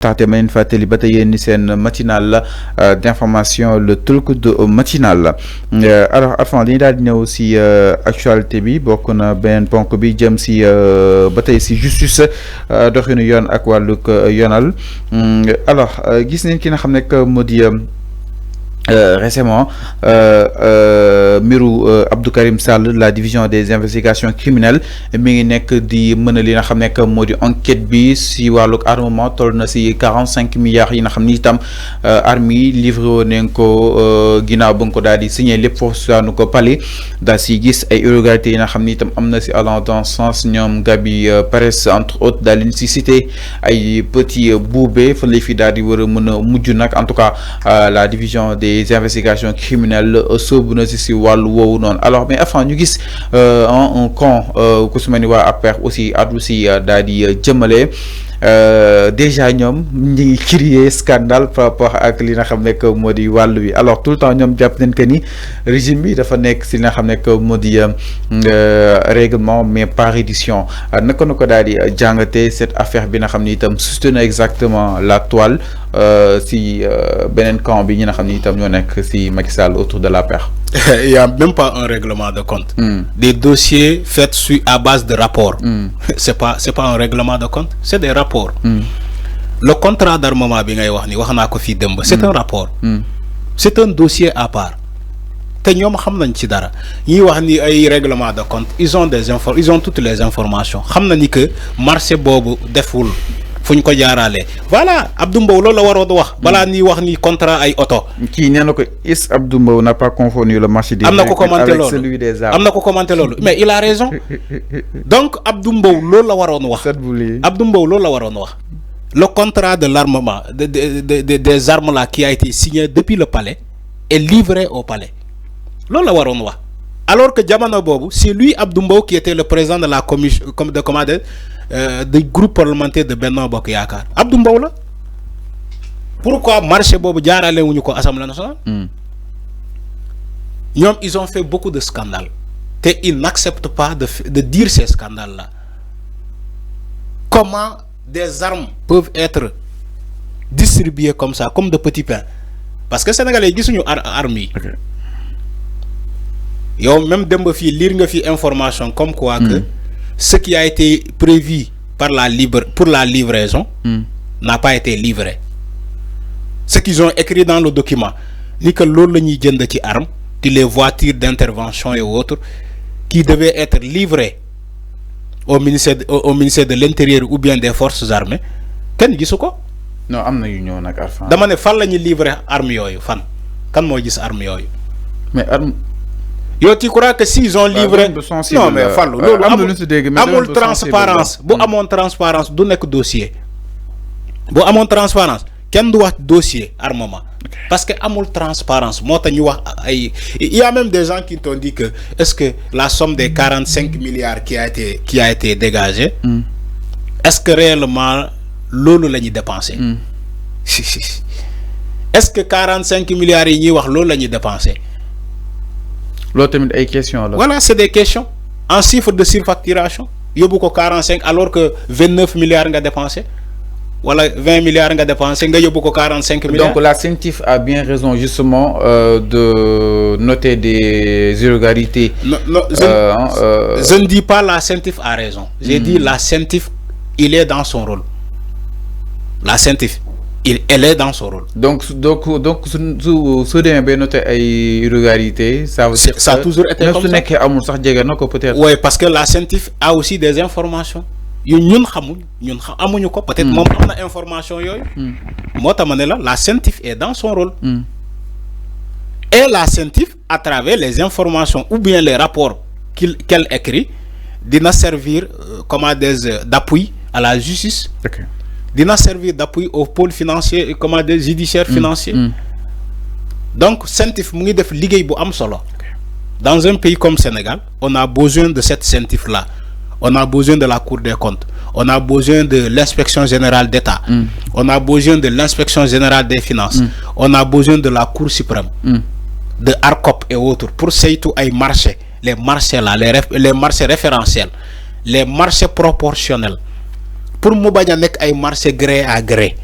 taxte ma leen fàttali ba tey yéen seen matinal d'information le truc de matinal alors Arfan dañuy daal di ñëw si actualité bi bokk na beneen ponk bi jëm si ba tey si justice doxinu yoon ak wàllug yoonal alors gis nañ ki nga xam ne moo di récemment mbiru Abdou Karim Sall la division des investigations criminelles mi ngi nekk di mën a li nga xam ne moo di enquête bi si wàllug armement toll na si 45 milliards yi nga xam ni itam armes yi livré woon nañ ko ginnaaw ba nga ko daal di signé lépp foofu saanu ko palais daal si gis ay irrégularités yi nga xam ni itam am na si allant dans sens ñoom Gabi Pares entre autres daal di si cité ay petit boubé fa lay fi daal di war a mën a mujj nag en tout cas la division des investigations criminelles soobu na si wàllu woowu noonu alors mais enfin ñu gis un camp ku su mel ni waa APR aussi addu si daal di jëmale déjà ñoom ñu ngi crier scandale par rapport ak li nga xam ne moo di wàllu wi alors tout le temps ñoom jàpp nañ que ni régime bi dafa nekk si li nga xam ne moo di règlement mais par reddition naka na ko daal di jàngate cette affaire bi nga xam ni itam suscité na exactement la toile si beneen camp bi ñi nga xam ni itam ñoo nekk si Macky Sall autour de la paire. Il y a même pas un règlement de compte. Des dossiers faits à base de rapports. C'est pas un règlement de compte, c'est des rapports. Le contrat d'armement bi ngay wax ni wax naa ko fii démb c'est un rapport. C'est un dossier à part. te ñoom xam nañ ci dara ñi wax ni ay règlement de compte ils ont toutes les informations xam na ni que marché boobu deful fuñ ko jaarale voilà Abdou Mbow loolu la waroon wax balaa ni wax ni contrat ay oto. kii nee na ko is Abdou Mbow n'a pas confondu le marché des avec celui des armes. am na ko commenté loolu mais il a raison donc Abdou Mbow loolu la waroon wax. Abdou Mbow loolu la waroon wax. Le contrat de l'armement des armes là qui a été signé depuis le palais est livré au palais loolu la waroon wax alors que jamono boobu c'est lui Abdou Mbow qui était le président de la commission de commande du groupe parlementaire de Benno Bokk Yaakaar Abdou Mbow la pourquoi marché boobu jaarale wuñu ko Assemblée nationale ñoom ils ont fait beaucoup de scandales te ils n'acceptent pas de dire ces scandales là comment des armes peuvent être distribuées comme ça comme de petits pains parce que sénégalais gisuñu armes yi yow même démb fii lire nga fi information comme quoi que ce qui a été prévu pour la livraison n'a pas été livré. Ce qu'ils ont écrit dans le document, ni que l'eau jënd ci armes, les voitures d'intervention et autres, qui devaient être livrées au ministère de l'Intérieur ou bien des forces armées, kenn gisu ko? Non, am na yu ñëw nag Arfan. Dama ne fan la ñuy livrer armes yooyu fan kan moo gis armes yooyu. Mais armes. Yo tu crois que s'ils ont livré non mais fallu loolu amul transparence bu amoon transparence du nekk dossier bu amoon transparence kenn du wax dossier armement parce que amul transparence moo tax ñu wax ay il y a même des gens qui t'ont dit que est-ce que la somme des 45 milliards qui a été dégagée est-ce que réellement loolu la ñuy dépensé est-ce que 45 milliards yi ñuy wax loolu la ñuy dépensé. Voilà, c'est des questions. En chiffre de surfacturation, il y a beaucoup 45 alors que 29 milliards nga dépensé. Voilà, 20 milliards nga dépensé, il y a beaucoup 45 milliards. Donc la CENTIF a bien raison justement de noter des irrégularités. Non, je ne dis pas la CENTIF a raison. J'ai dit la CENTIF, il est dans son rôle. La CENTIF. Elle est dans son rôle. Donc, si vous avez noté une irrégularité, ça veut dire ça a toujours été comme ça. Peut-être. Oui, parce que la CENTIF a aussi des informations. Ñun xamuñu ko peut-être moom am na information yooyu. Moo tax ma ne la CENTIF est dans son rôle. Et la CENTIF, à travers les informations ou bien les rapports qu'elle écrit, dina servir d'appui à la justice. Okay. Dina servir d'appui au pôle financier et comment des judiciaires financiers. Donc CENTIF mu ngi def liggéey bu am solo. Dans un pays comme Sénégal, on a besoin de cette CENTIF là. On a besoin de la Cour des comptes. On a besoin de l'inspection générale d'État. On a besoin de l'inspection générale des finances. On a besoin de la Cour suprême. De ARCOP et autres pour saytu ay marchés, les marchés là, les marchés référentiels, les marchés proportionnels. Pour mu bañ a nekk ay marché gré à gré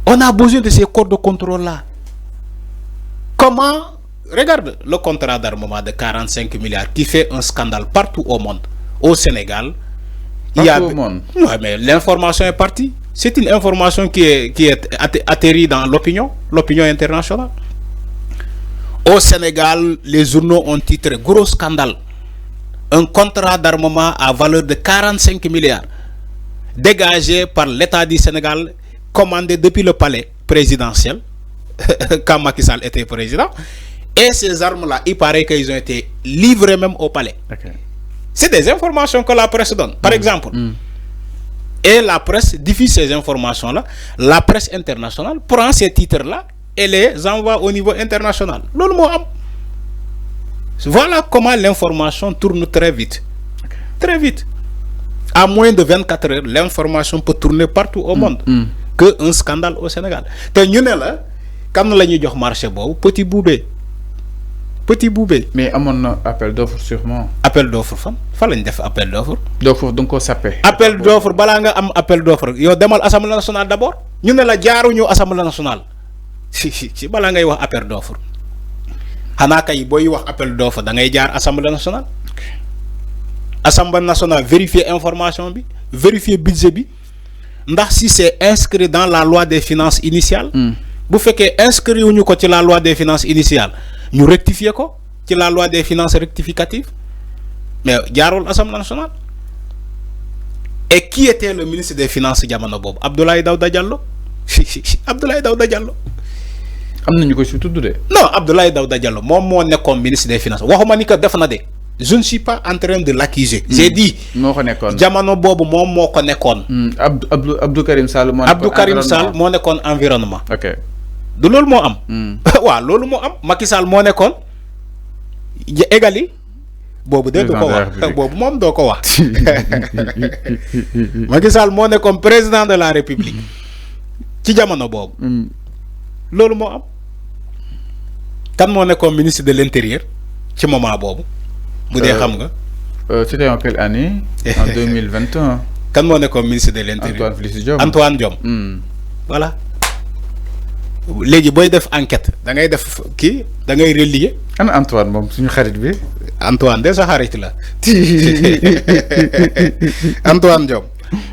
On a besoin de ces corps de contrôle-là. Comment? Regarde le contrat d'armement de 45 milliards qui fait un scandale partout au monde. Au Sénégal, il y a... Partout au monde. Ouais, mais l'information est partie. C'est une information qui est atterrie dans l'opinion internationale. Au Sénégal, les journaux ont titré gros scandale. Un contrat d'armement à valeur de 45 milliards dégagé par l'État du Sénégal, commandé depuis le palais présidentiel quand Macky Sall était président. Et ces armes-là, il paraît qu'ils ont été livrés même au palais. Okay. C'est des informations que la presse donne. Par exemple, et la presse diffuse ces informations-là. La presse internationale prend ces titres-là et les envoie au niveau international. Voilà comment l'information tourne très vite. Très vite. À moins de 24 heures, l'information peut tourner partout au monde. Que un scandale au Sénégal. Te ñu ne la quand la ñuy jox marché boobu petit boubé. Mais à mon appel d'offre sûrement. Appel d'offre fan lañ def appel d'offre. D'offre donc on s'appelle. Appel d'offre balaa nga am appel d'offre yow demal assemblée nationale d'abord. ñu ne la jaaruñu assemblée nationale. si balaa ngay wax appel d'offre. xanaa kay booy wax appel d'offre da ngay jaar assemblée nationale. Assemblée nationale vérifier information bi, vérifier budget bi. Ndax si c'est inscrit dans la loi des finances initiales. Bu fekkee inscrit wuñu ko ci la loi des finances initiales. Nous rectifier ko ci la loi des finances rectificatives mais jaarul Assemblée nationale. Et qui était le ministre des finances jamono bob? Abdoulaye Daouda Diallo. Abdoulaye Daouda Diallo. Amna ñu ko ci tuddu de. Non, Abdoulaye Daouda Diallo mom mo nekkon ministre des finances. Waxuma ni que def na de. Je ne suis pas en train de l'accuser. J'ai dit moko nekkon jamono bobu mom moko nekkon. Abdou Karim Sall mo nekkon. Abdou Karim Sall mo nekkon environnement. OK. Du loolu moo am. waaw loolu moo am Macky Sall moo nekkoon égali boobu de du ko wax boobu moom doo ko wax Macky Sall moo nekkoon président de la République ci jamono boobu. loolu moo am. kan moo nekkoon ministre de l'Intérieur ci moment boobu. bu dee xam nga. C'était en quelle année? En 2021. kan moo nekkoon ministre de l'Intérieur? Antoine Diome. Voilà. Léegi boy def enquête da ngay def ki da ngay relier. Ana Antoine mom suñu xarit bi. Antoine de sa xarit la. Antoine Diome.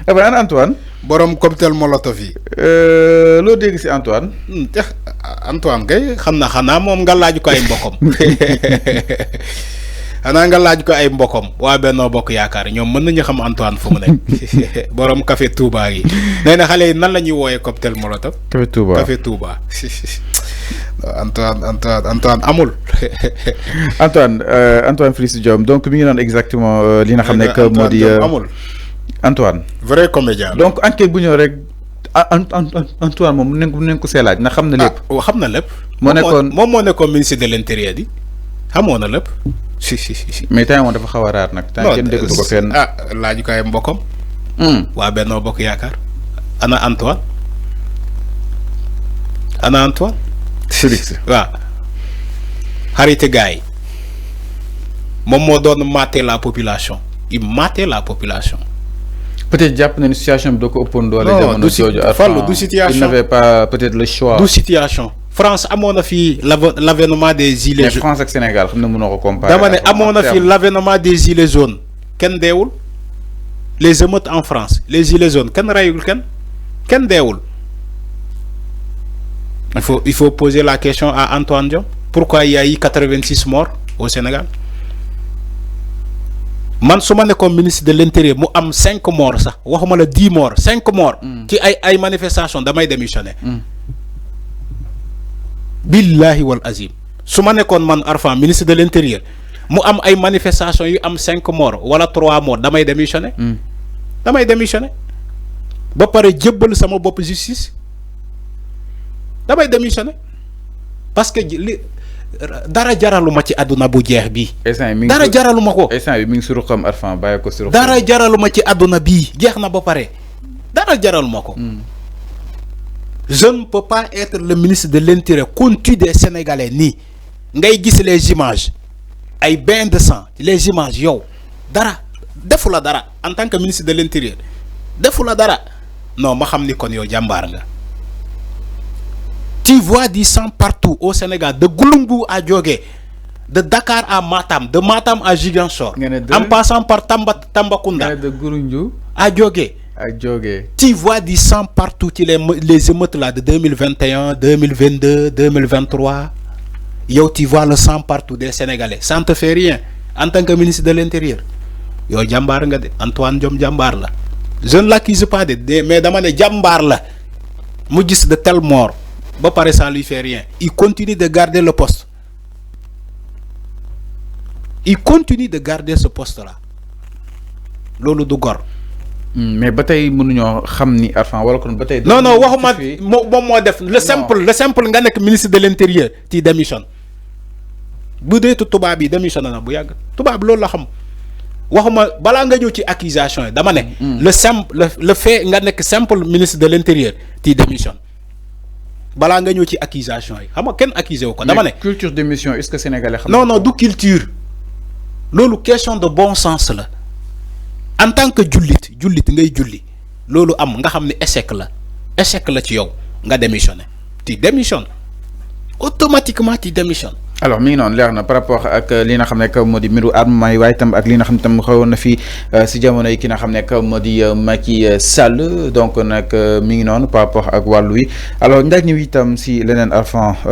Ana Antoine. borom cocktail molotov yi. Lo dégg ci Antoine. Antoine kay xana mom nga laaj ko ay mbokom. Xanaa nga laaj ko ay mbokom waa Benno Bokk Yaakaar ñoom mën nañu xam Antoine fu mu nekk borom café Touba yi nee na xale yi nan la ñuy wooyee cocktail molotov. Café Touba Antoine amul. Antoine Félix Diome donc mi ngi naan exactement li nga xam ne que moo di amul Antoine. vrai comédien. donc enquête bu ñëw rek Antoine moom nañ ko seelaaj na xam na lépp. xam na lépp. moo nekkoon ministre de l'Intérieur di xamoon na lépp. si mais temps moom dafa xaw a raar nag. temps kenn déggu ko fenn. laaju ko ay mbokkam. waa Benno Bokk Yaakaar. ana Antoine. Félix waaw. xarite gars yi. moom moo doon mater la population. il mater la population. peut-être jàpp na ni situation bi doo ko ëppoon doole. jamono jooju du situation il n'avait pas peut-être le choix. du situation. France amoon na fi l'avènement des gilets jaunes. mais France ak Sénégal xam na mënoo ko comparer. dama ne amoon na fi l'avènement des gilets jaunes kenn deewul. les émeutes en France les gilets jaunes kenn rayul kenn deewul. il faut poser la question à Antoine Diome. pourquoi il y a eu 86 morts au Sénégal. man su ma nekkoon ministre de l'Intérieur mu am 5 morts sax waxuma la 10 morts 5 morts. ci ay manifestations damay démissionner. billahi wal azim su ma nekkoon man Arfan ministre de l'Intérieur mu am ay manifestations yu am 5 morts wala 3 morts damay démissionner. ba pare jébbal sama bopp justice damay démissionner parce que dara jaraluma ci àdduna bu jeex bi. dara jaraluma ko. instant bi mi ngi suru xam Arfan bàyyi ko suru. dara jaraluma ci àdduna bii jeex na ba pare dara jaraluma ko. Je ne peux pas être le ministre de l'Intérieur compte des Sénégalais ni ngay gis les images ay bains de sang les images yow dara defu la dara en tant que ministre de l'Intérieur defu la dara non ma xam ni kon yow jàmbaar nga Tu vois du sang partout au Sénégal, de Gouloumbou à Diogué, de Dakar à Matam, de Matam à Ziguinchor, en passant par Tambacounda, de Gouloumbou à Diogué. Tu vois du sang partout, les émeutes là de 2021, 2022, 2023. Yo, tu vois le sang partout des Sénégalais. Ça ne te fait rien en tant que ministre de l'Intérieur. Yo, Djambar nga de Antoine Diom Djambar la. Je ne l'accuse pas mais dama ne Djambar la. Mu gis de telles morts. Ba pare ça lui fait rien. Il continue de garder le poste. Il continue de garder ce poste là. Lolo du gor. Mais bataille mënuñoo xam ni Arfan wala kon bataille. Non waxuma mo def le simple nga nek ministre de l'Intérieur ti démission. Bu dee tubaab bi démission na bu yàgg tubaab loolu la xam waxuma balaa nga ñëw ci accusation yi dama ne. le fait nga nekk simple ministre de l'Intérieur ti démission balaa nga ñëw ci accusation yi xam nga kenn accusé wu ko dama ne. Culture démission est-ce que sénégalais xam non du culture loolu question de bon sens la en tant que jullit ngay julli loolu am nga xam ne échec la ci yow nga démissionné ti démissionne automatiquement ti démissionne. Alors mi ngi noonu leer na par rapport ak li nga xam ne que moo di mbiru armement yi waaye itam ak li nga xam ne tam xewoon na fii si jamono yi ki nga xam ne que moo di Macky Sall donc nag mi ngi noonu par rapport ak wàllu wi alors ndax ñëw itam si leneen Arfan